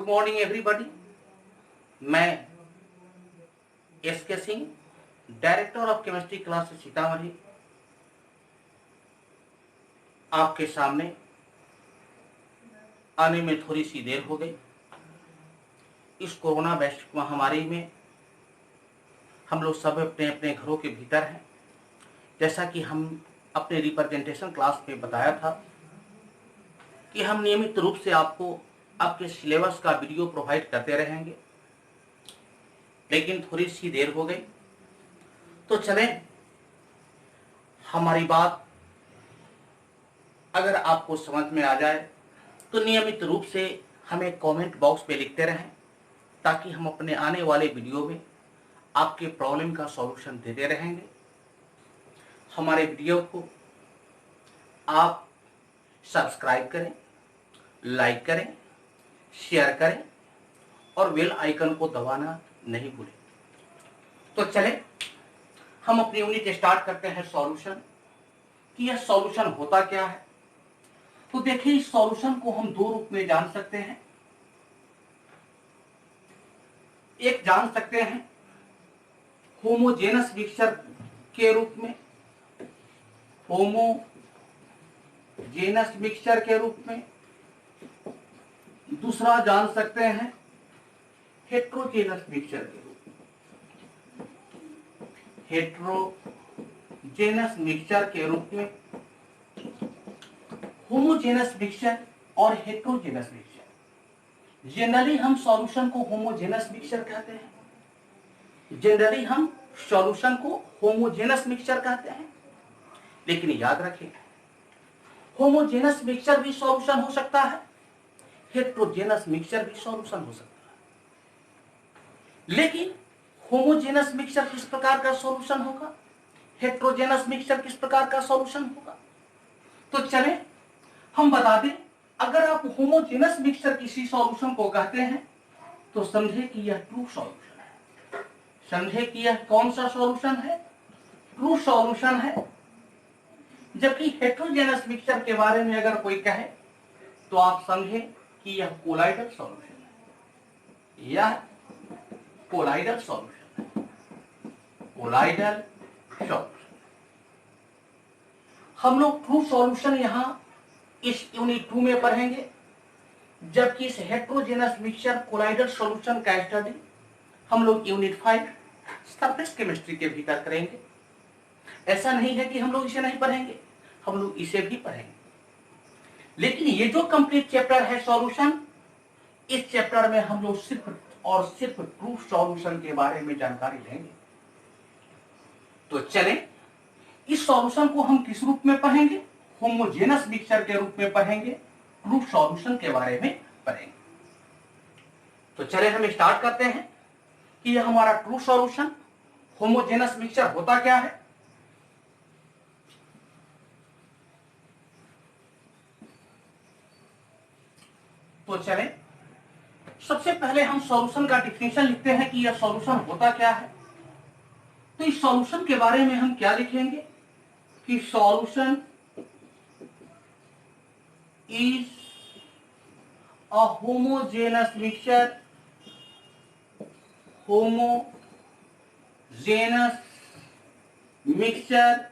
Good morning everybody. मैं S K. Singh, director of chemistry class Sitamarhi, आपके सामने आने में थोड़ी सी देर हो गई। इस कोरोना वैश्विक महामारी में हम लोग सब अपने अपने घरों के भीतर हैं। जैसा कि हम अपने रिप्रेजेंटेशन क्लास में बताया था कि हम नियमित रूप से आपको आपके सिलेबस का वीडियो प्रोवाइड करते रहेंगे, लेकिन थोड़ी सी देर हो गई। तो चलें, हमारी बात अगर आपको समझ में आ जाए तो नियमित रूप से हमें कमेंट बॉक्स पे लिखते रहें, ताकि हम अपने आने वाले वीडियो में आपके प्रॉब्लम का सॉल्यूशन देते रहेंगे। हमारे वीडियो को आप सब्सक्राइब करें, लाइक करें, शेयर करें और बेल आइकन को दबाना नहीं भूलें। तो चलें, हम अपनी यूनिट स्टार्ट करते हैं सॉल्यूशन कि यह सॉल्यूशन होता क्या है। तो देखिए, इस सॉल्यूशन को हम दो रूप में जान सकते हैं। एक जान सकते हैं होमोजेनस मिक्सचर के रूप में, होमोजेनस मिक्सचर के रूप में। दूसरा जान सकते हैं हेट्रोजेनस मिक्सचर के रूप में, हेट्रोजेनस मिक्सचर के रूप में। होमोजेनस मिक्सचर और हेट्रोजेनस मिक्सचर, जनरली हम सॉल्यूशन को होमोजेनस मिक्सचर कहते हैं। जनरली हम सॉल्यूशन को होमोजेनस मिक्सचर कहते हैं, लेकिन याद रखें, होमोजेनस मिक्सचर भी सॉल्यूशन हो सकता है, हेट्रोजेनस मिक्सचर भी सॉल्यूशन हो सकता है। लेकिन होमोजेनस मिक्सचर किस प्रकार का सॉल्यूशन होगा, हेट्रोजेनस मिक्सचर किस प्रकार का सॉल्यूशन होगा। तो चलें हम बता दें, अगर आप होमोजेनस मिक्सचर किसी सॉल्यूशन को कहते हैं तो समझे कि यह ट्रू सॉल्यूशन है। समझे कि यह कौन सा सॉल्यूशन है, ट्रू सॉल्यूशन है। जबकि हेट्रोजेनस मिक्सचर के बारे में अगर कोई कहे तो आप समझे कि यह कोलाइडल सॉल्यूशन है, यह कोलाइडल सॉल्यूशन है, कोलाइडल सॉल्यूशन। हम लोग ट्रू सॉल्यूशन यहां इस यूनिट 2 में पढ़ेंगे, जबकि इस हेट्रोजेनस मिक्सचर कोलाइडल सॉल्यूशन का स्टडी हम लोग यूनिट 5 सरफेस केमिस्ट्री के भीतर करेंगे। ऐसा नहीं है कि हम लोग इसे नहीं पढ़ेंगे, हम लोग इसे भी पढ़ेंगे। लेकिन ये जो कंप्लीट चैप्टर है सॉल्यूशन, इस चैप्टर में हम लोग सिर्फ और सिर्फ ट्रू सॉल्यूशन के बारे में जानकारी लेंगे। तो चलें, इस सॉल्यूशन को हम किस रूप में पढ़ेंगे, होमोजेनस मिक्सचर के रूप में पढ़ेंगे, ट्रू सॉल्यूशन के बारे में पढ़ेंगे। तो चलें हम स्टार्ट करते हैं कि यह हमारा ट्रू सॉल्यूशन होमोजेनस मिक्सचर होता क्या है। तो चलें, सबसे पहले हम सॉल्यूशन का डिफिनेशन लिखते हैं कि यह सॉल्यूशन होता क्या है। तो इस सॉल्यूशन के बारे में हम क्या लिखेंगे कि solution is a homogeneous mixture, homogeneous mixture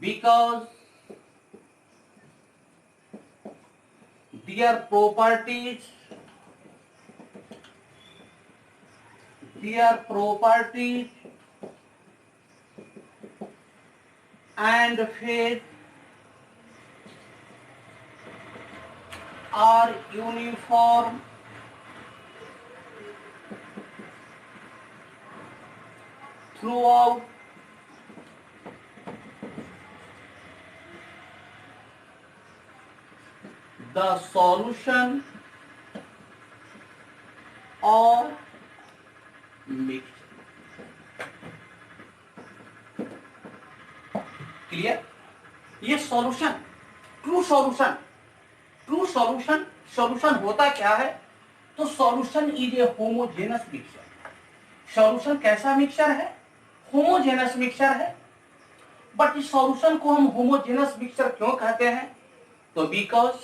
because their properties and phase are uniform throughout the solution or mixture। Clear? ये solution, true solution, true solution, solution होता क्या है। तो solution is a homogeneous mixture. Solution कैसा mixture है, homogeneous mixture है। But इस solution को हम होमोजेनस मिक्सचर क्यों कहते हैं, तो because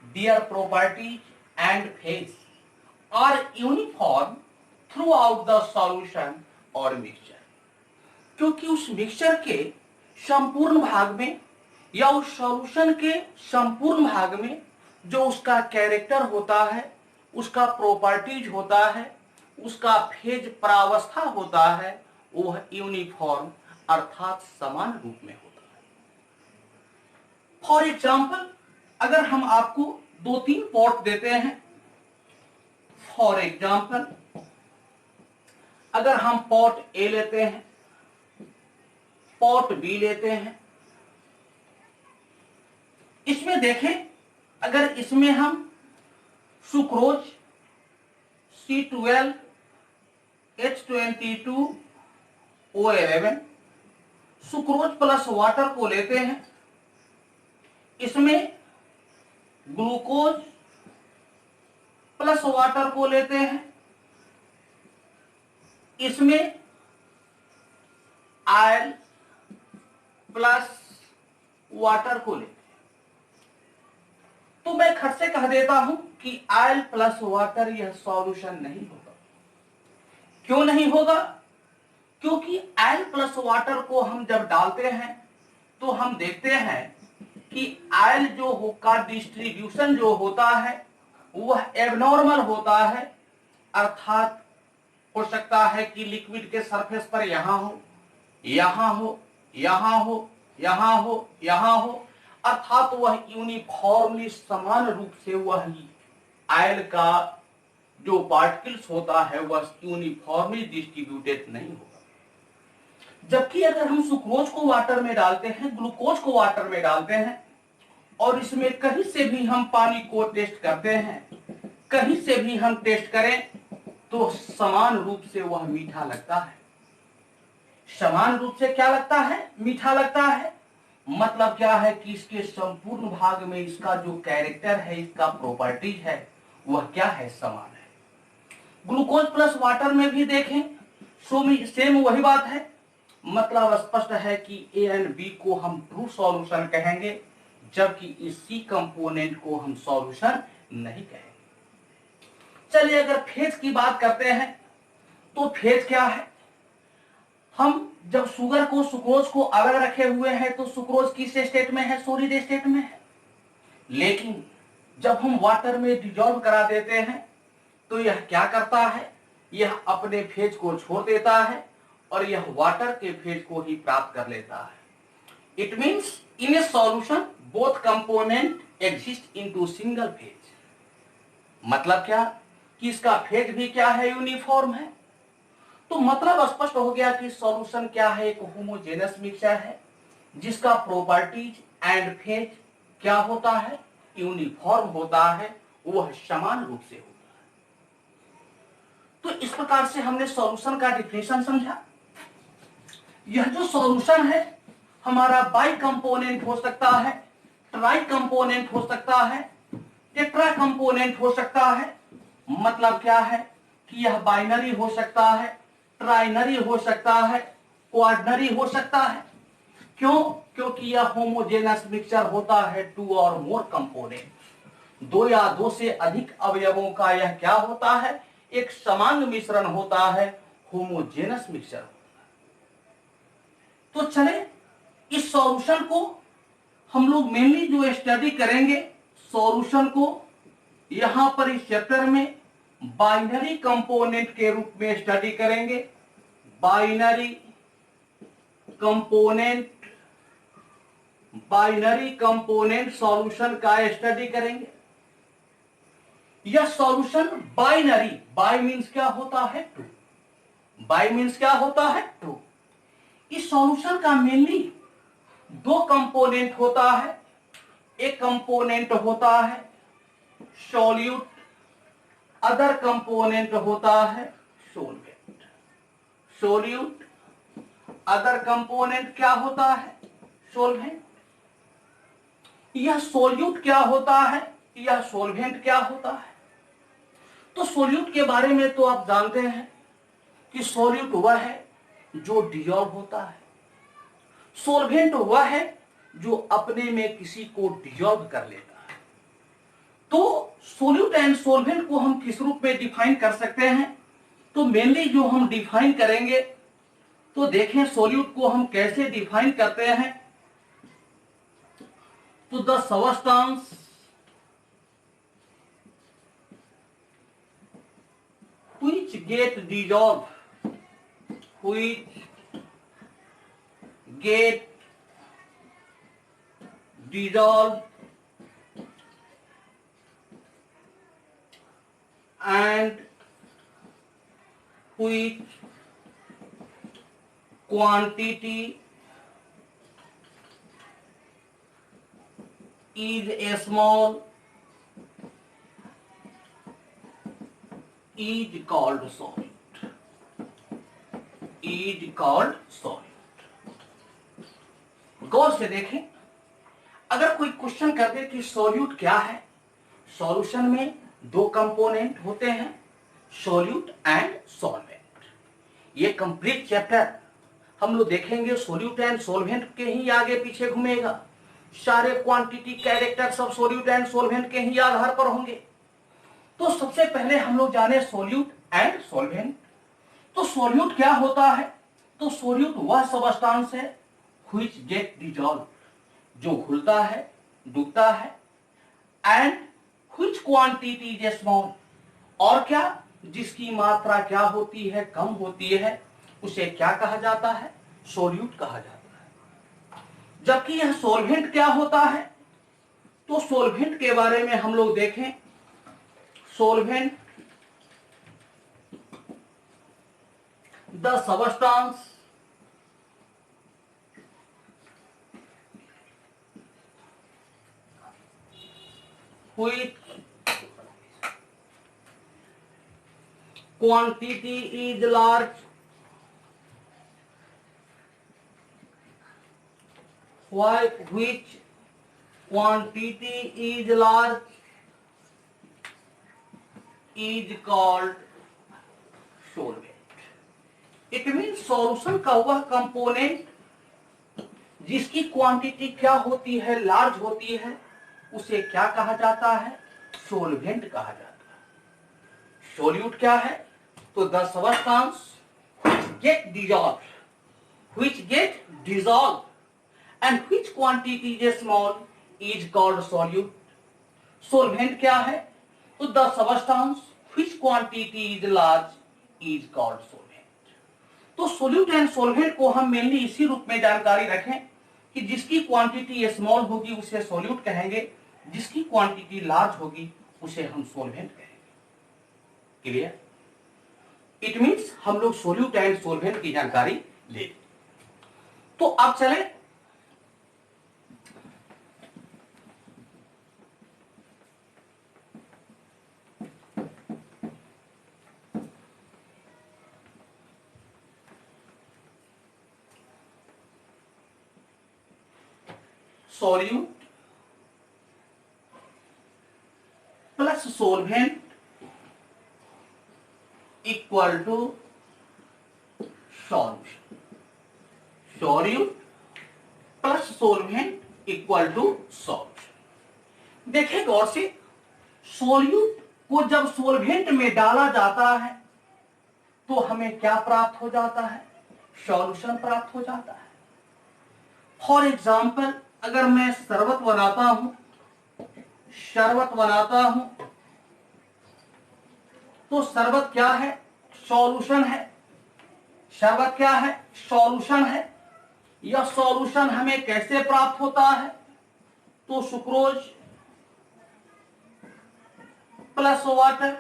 their properties and phase are uniform throughout the solution or mixture। क्योंकि उस मिक्सचर के संपूर्ण भाग में या उस सॉल्यूशन के संपूर्ण भाग में जो उसका कैरेक्टर होता है, उसका प्रॉपर्टीज होता है, उसका फेज प्रावस्था होता है, वह यूनिफॉर्म अर्थात समान रूप में होता है। फॉर एग्जाम्पल, अगर हम आपको 2-3 पॉट देते हैं, फॉर एग्जाम्पल अगर हम पॉट ए लेते हैं, पॉट बी लेते हैं, इसमें देखें, अगर इसमें हम sucrose C12 H22 O11 sucrose plus water को लेते हैं, इसमें ग्लूकोज प्लस वाटर को लेते हैं, इसमें आयल प्लस वाटर को लेते हैं, तो मैं खट से कह देता हूं कि आयल प्लस वाटर यह सॉल्यूशन नहीं होगा। क्यों नहीं होगा? क्योंकि आयल प्लस वाटर को हम जब डालते हैं तो हम देखते हैं कि आयल जो का डिस्ट्रीब्यूशन जो होता है वह एबनॉर्मल होता है, अर्थात हो सकता है कि लिक्विड के सरफेस पर यहां हो, यहां हो, यहां हो, यहां हो, यहां हो, अर्थात वह यूनिफॉर्मली समान रूप से वह आयल का जो पार्टिकल्स होता है वह यूनिफॉर्मली डिस्ट्रीब्यूटेड नहीं होगा। जबकि अगर हम सुक्रोज को वाटर में डालते हैं, ग्लूकोज को वाटर में डालते हैं और इसमें कहीं से भी हम पानी को टेस्ट करते हैं, कहीं से भी हम टेस्ट करें तो समान रूप से वह मीठा लगता है। समान रूप से क्या लगता है? मीठा लगता है। मतलब क्या है कि इसके संपूर्ण भाग में इसका जो कैरेक्टर है, इसका प्रॉपर्टीज है, वह क्या है? समान है। ग्लूकोज प्लस वाटर में भी देखें, सेम वही बात है। मतलब स्पष्ट है कि ए एंड बी को हम ट्रू सॉल्यूशन कहेंगे, जबकि इस सी कंपोनेंट को हम सॉल्यूशन नहीं कहेंगे। चलिए अगर फेज की बात करते हैं तो फेज क्या है? हम जब शुगर को, सुक्रोज को अलग रखे हुए हैं तो सुक्रोज किस स्टेट में है? सॉलिड स्टेट में है। लेकिन जब हम वाटर में डिजॉल्व करा देते हैं तो यह क्या करता है? यह अपने फेज को छोड़ देता है और यह वाटर के फेज को ही प्राप्त कर लेता है। It means in A solution both component exist into single phase. मतलब क्या कि इसका फेज भी क्या है? यूनिफॉर्म है। तो मतलब स्पष्ट हो गया कि सॉल्यूशन क्या है? एक होमोजेनस मिक्सचर है जिसका प्रॉपर्टीज एंड फेज क्या होता है? यूनिफॉर्म होता है, वह समान रूप से होता है। तो इस प्रकार से हमने सॉल्यूशन का डिफिनेशन समझा। यह जो सॉल्यूशन है हमारा बाई कंपोनेंट हो सकता है, ट्राई कंपोनेंट हो सकता है, टेट्रा कंपोनेंट हो सकता है। मतलब क्या है कि यह बाइनरी हो सकता है, ट्राइनरी हो सकता है, क्वाड्रनरी हो सकता है। क्यों? क्योंकि यह होमोजेनस मिक्सचर होता है 2 और मोर कंपोनेंट, 2 या 2 से अधिक अवयवों का यह क्या होता है? एक समान मिश्रण होता है, होमोजेनस मिक्सचर होता है। तो चले इस सॉल्यूशन को हम लोग मेनली जो स्टडी करेंगे, सॉल्यूशन को यहां पर इस चैप्टर में बाइनरी कंपोनेंट के रूप में स्टडी करेंगे। बाइनरी कंपोनेंट सॉल्यूशन का स्टडी करेंगे। यह सॉल्यूशन बाइनरी, बाई मींस क्या होता है? 2। बाई मींस क्या होता है? 2। इस सॉल्यूशन का मेनली 2 कंपोनेंट होता है। एक कंपोनेंट होता है सॉल्यूट, अदर कंपोनेंट होता है सोलवेंट। सोल्यूट, अदर कंपोनेंट क्या होता है? सोलवेंट। यह सोल्यूट क्या होता है? यह सोलवेंट क्या होता है? तो सोल्यूट के बारे में तो आप जानते हैं कि सोल्यूट वह है जो डिसॉल्व होता है, सोलवेंट वह है जो अपने में किसी को डिसॉल्व कर लेता है। तो सोल्यूट एंड सोल्वेंट को हम किस रूप में डिफाइन कर सकते हैं? तो मेनली जो हम डिफाइन करेंगे, तो देखें सोल्यूट को हम कैसे डिफाइन करते हैं। तो the substance which get dissolved and which quantity is small is called solid. गौर से देखें, अगर कोई क्वेश्चन कर दे कि सॉल्यूट क्या है, सॉल्यूशन में दो कंपोनेंट होते हैं, सॉल्यूट एंड सॉल्वेंट। ये कंप्लीट चैप्टर हम लोग देखेंगे सॉल्यूट एंड सॉल्वेंट के ही आगे पीछे घूमेगा। सारे क्वांटिटी कैरेक्टर सब सॉल्यूट एंड सॉल्वेंट के ही आधार पर होंगे। तो सबसे पहले हम लोग जाने सॉल्यूट एंड सॉल्वेंट। तो सॉल्यूट क्या होता है? तो सॉल्यूट वह सबस्टेंस है व्हिच गेट डिसॉल्व, जो घुलता है, डूबता है, and which quantity is small, और क्या, जिसकी मात्रा क्या होती है, कम होती है, उसे क्या कहा जाता है? सॉल्यूट कहा जाता है। जबकि यह सॉल्वेंट क्या होता है? तो सॉल्वेंट के बारे में हम लोग देखें, solvent the substance which quantity is large, which quantity is large is called solvent. It means solution का वह कंपोनेंट जिसकी क्वांटिटी क्या होती है, लार्ज होती है, उसे क्या कहा जाता है? सोल्वेंट कहा जाता है। सोल्यूट क्या है? तो the substance which get dissolved and which quantity is small is called solute. सोल्वेंट क्या है? तो the substance which quantity is large is called solvent. तो सोल्यूट एंड सोल्वेंट को हम मेनली इसी रूप में जानकारी रखें कि जिसकी क्वांटिटी स्मॉल होगी उसे सोल्यूट कहेंगे, जिसकी क्वांटिटी लार्ज होगी उसे हम सोल्वेंट कहेंगे। क्लियर? इट मींस हम लोग सोल्यूट एंड सोल्वेंट की जानकारी ले। तो अब चले solute plus solvent equal to solution. Solute plus solvent equal to solution. देखिए गौर से, सोल्यूट को जब सोल्वेंट में डाला जाता है तो हमें क्या प्राप्त हो जाता है? सॉल्यूशन प्राप्त हो जाता है। फॉर एग्जाम्पल, अगर मैं शरबत बनाता हूं तो शरबत क्या है? सॉल्यूशन है। शरबत क्या है? सॉल्यूशन है। यह सॉल्यूशन हमें कैसे प्राप्त होता है? तो सुक्रोज प्लस वाटर।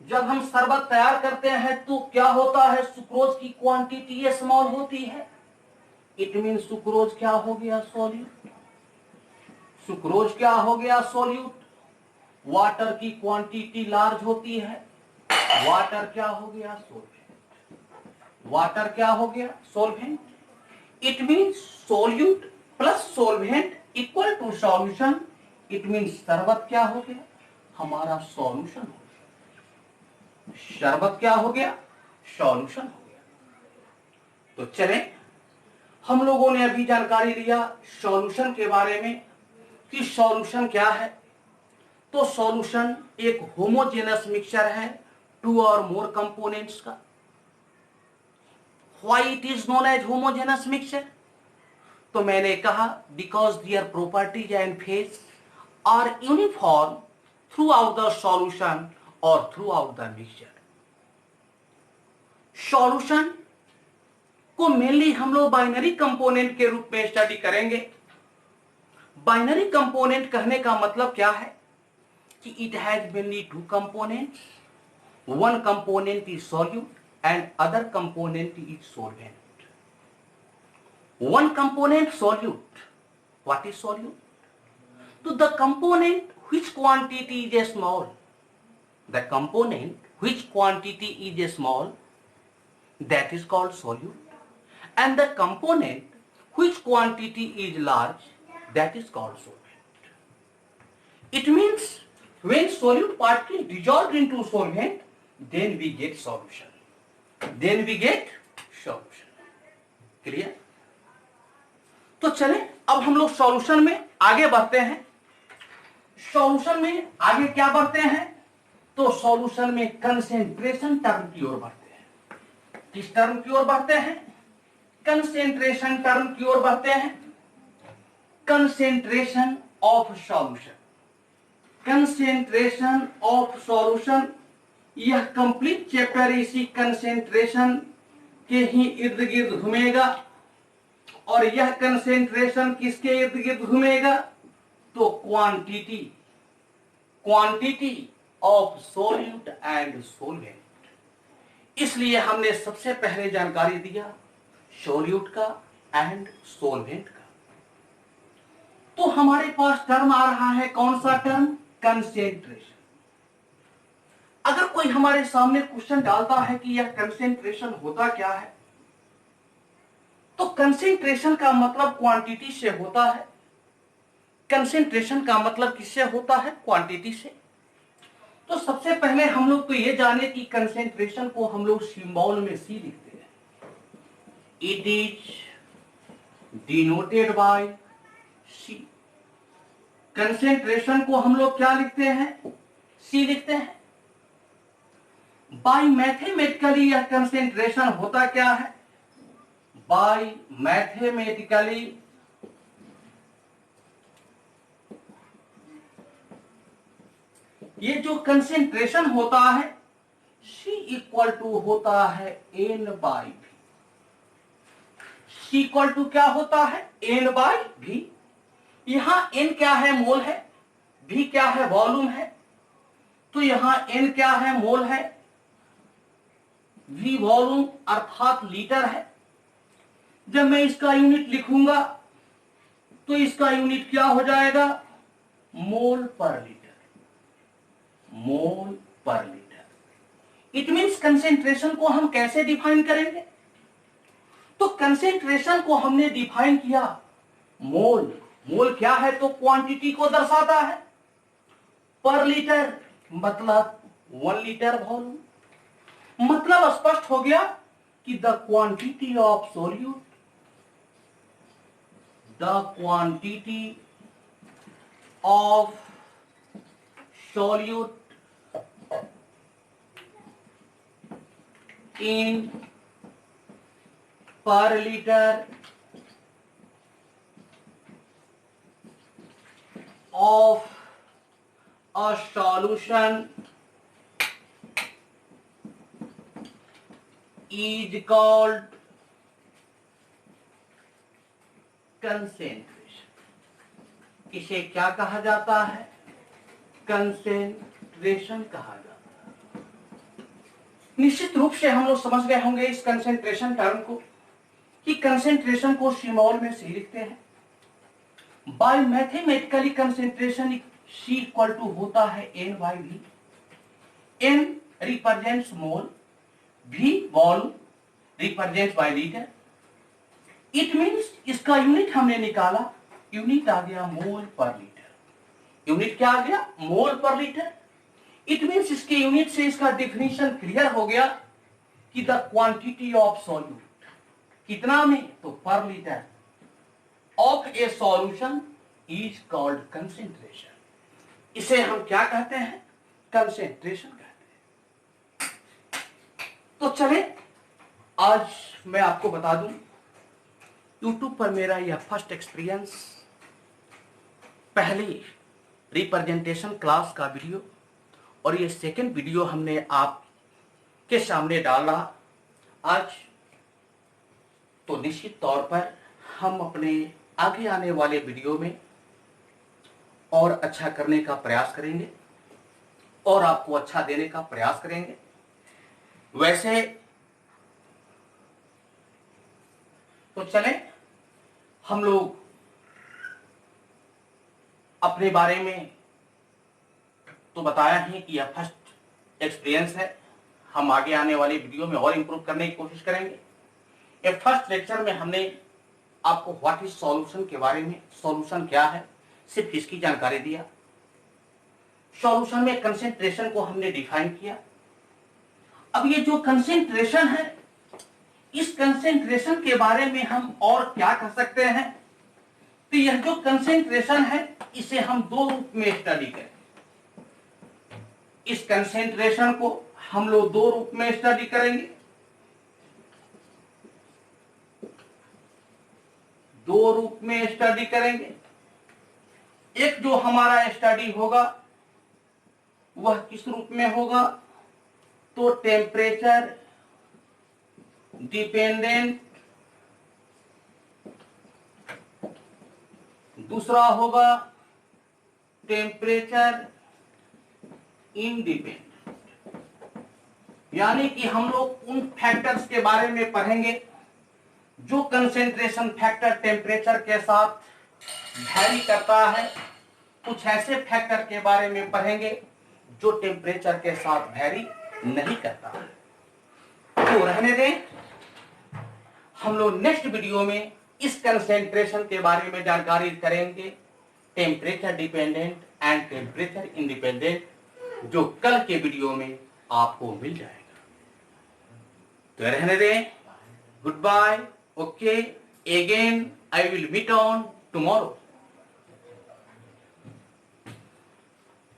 जब हम शरबत तैयार करते हैं तो क्या होता है? सुक्रोज की क्वांटिटी स्मॉल होती है। इट मीन सुक्रोज क्या हो गया? सॉल्यूट। सुक्रोज क्या हो गया? सॉल्यूट। वाटर की क्वांटिटी लार्ज होती है, वाटर क्या हो गया? सोल्वेंट। वाटर क्या हो गया? Solvent. It means solute plus solvent equal to solution. It means शरबत क्या हो गया? हमारा सॉल्यूशन हो गया। शरबत क्या हो गया? सॉल्यूशन हो गया। तो चलें, हम लोगों ने अभी जानकारी लिया सॉल्यूशन के बारे में कि सॉल्यूशन क्या है, तो सॉल्यूशन एक होमोजेनस मिक्सचर है टू और मोर कंपोनेंट्स का। Why it is known as homogeneous mixture? तो मैंने कहा because their properties and phase are uniform throughout the solution और throughout the mixture. Solution को मेनली हम लोग बाइनरी कंपोनेंट के रूप में स्टडी करेंगे। बाइनरी कंपोनेंट कहने का मतलब क्या है कि it has mainly two components, one component is solute and other component is solvent. One component solute. What is solute? So the component which quantity is small. The component which quantity is small, that is called solute. And the component which quantity is large, that is called solvent. It means when solute particle dissolved into solvent, then we get solution. Then we get solution. Clear? तो चले अब हम लोग solution में आगे बढ़ते हैं। Solution में आगे क्या बढ़ते हैं? तो सॉल्यूशन में कंसेंट्रेशन टर्म की ओर बढ़ते हैं। किस टर्म की ओर बढ़ते हैं? कंसेंट्रेशन टर्म की ओर बढ़ते हैं। Concentration of solution, concentration of solution, यह कंप्लीट चैप्टर इसी कंसेंट्रेशन के ही इर्द गिर्द घूमेगा। और यह कंसेंट्रेशन किसके इर्द गिर्द घूमेगा? तो quantity, quantity of solute and solvent. इसलिए हमने सबसे पहले जानकारी दिया सोल्यूट का एंड सोलवेंट का। तो हमारे पास टर्म आ रहा है, कौन सा टर्म? कंसेंट्रेशन। अगर कोई हमारे सामने क्वेश्चन डालता है कि यह कंसेंट्रेशन होता क्या है, तो कंसेंट्रेशन का मतलब क्वांटिटी से होता है। कंसेंट्रेशन का मतलब किससे होता है? क्वांटिटी से। तो सबसे पहले हम लोग तो ये जाने कि कंसेंट्रेशन को हम लोग सिंबल में सी लिखते हैं। It is denoted by C. Concentration को हम लोग क्या लिखते हैं? सी लिखते हैं। बाय मैथमेटिकली यह कंसेंट्रेशन होता क्या है? By mathematically ये जो कंसेंट्रेशन होता है C इक्वल टू होता है N by V। C equal to क्या होता है? N by V। यहां N क्या है? मोल है। V क्या है? वॉल्यूम है। तो यहां N क्या है? मोल है। V वॉल्यूम अर्थात लीटर है। जब मैं इसका यूनिट लिखूंगा तो इसका यूनिट क्या हो जाएगा? मोल पर लीटर, मोल पर लीटर। इट मींस कंसेंट्रेशन को हम कैसे डिफाइन करेंगे? तो कंसेंट्रेशन को हमने डिफाइन किया मोल। मोल क्या है? तो क्वांटिटी को दर्शाता है। पर लीटर मतलब 1 लीटर वॉल्यूम। मतलब स्पष्ट हो गया कि the quantity of solute, the quantity of solute in per liter of a solution is called concentration. इसे क्या कहा जाता है? कंसेंट्रेशन कहा जाता है। निश्चित रूप से हम लोग समझ गए होंगे इस कंसेंट्रेशन टर्म को कि कंसेंट्रेशन को स्मॉल में सी लिखते हैं। By mathematically concentration C equal to होता है N by V। N represents mole, V volume represents by litre. It means इसका यूनिट हमने निकाला, यूनिट आ गया मोल पर लीटर। यूनिट क्या आ गया? मोल पर लीटर। इट मींस इसके यूनिट से इसका डेफिनेशन क्लियर हो गया कि द क्वांटिटी ऑफ सॉल्यूट कितना में? तो पर litre of A solution is called concentration. इसे हम क्या कहते हैं? कंसेंट्रेशन कहते हैं। तो चले आज मैं आपको बता दूं, YouTube पर मेरा यह फर्स्ट एक्सपीरियंस, पहली रिप्रेजेंटेशन क्लास का वीडियो और ये सेकंड वीडियो हमने आपके सामने डाला आज। तो निश्चित तौर पर हम अपने आगे आने वाले वीडियो में और अच्छा करने का प्रयास करेंगे और आपको अच्छा देने का प्रयास करेंगे। वैसे तो चले हम लोग अपने बारे में तो बताया ही कि यह फर्स्ट एक्सपीरियंस है। हम आगे आने वाले वीडियो में और इंप्रूव करने की कोशिश करेंगे। ये फर्स्ट लेक्चर में हमने आपको व्हाट इज सॉल्यूशन के बारे में, सॉल्यूशन क्या है, सिर्फ इसकी जानकारी दिया। सॉल्यूशन में कंसेंट्रेशन को हमने डिफाइन किया। अब ये जो कंसेंट्रेशन है, इस कंसेंट्रेशन के बारे में हम और क्या कर सकते हैं? तो यह जो कंसेंट्रेशन है इसे हम दो रूप में स्टडी करें। इस कंसेंट्रेशन को हम लोग दो रूप में स्टडी करेंगे। दो रूप में स्टडी करेंगे। एक जो हमारा स्टडी होगा वह किस रूप में होगा? तो टेम्परेचर डिपेंडेंट, दूसरा होगा टेम्परेचर इंडिपेंडेंट। यानी कि हम लोग उन फैक्टर्स के बारे में पढ़ेंगे जो कंसेंट्रेशन फैक्टर टेम्परेचर के साथ वैरी करता है। कुछ ऐसे फैक्टर के बारे में पढ़ेंगे जो टेम्परेचर के साथ वैरी नहीं करता है। तो रहने दें, हम लोग नेक्स्ट वीडियो में इस कंसेंट्रेशन के बारे में जानकारी करेंगे, temperature dependent and temperature independent, जो कल के वीडियो में आपको मिल जाएगा। तो रहने दें, good bye, okay, again I will meet on tomorrow.